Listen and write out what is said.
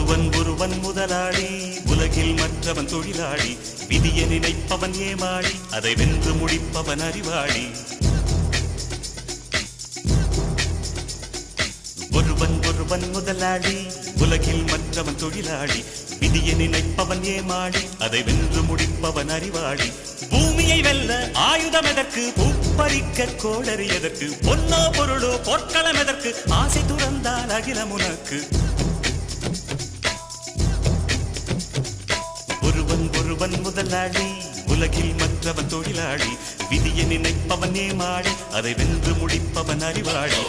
ஒருவன் முதலாளி, உலகில் மற்றவன் தொழிலாளி. விதியை நினைப்பவன் ஏமாளி, அதை வென்று முடிப்பவன் அறிவாளி. ஒருவன் முதலாளி, உலகில் மற்றவன் தொழிலாளி. விதியை நினைப்பவன் ஏமாளி, அதை வென்று முடிப்பவன் அறிவாளி. பூமியை வெல்ல ஆயுதம் எதற்கு, பூப்பறிக்க கோடரி எதற்கு, பொன்னோ பொருளோ பொற்களம் எதற்கு, ஆசை துறந்தால் அகிலம் உனக்கு. ஒருவன் முதலாளி, உலகில் மற்றவன் தொழிலாளி. விதியை நினைப்பவன் ஏமாளி, அதை வென்று முடிப்பவன் அறிவாளி.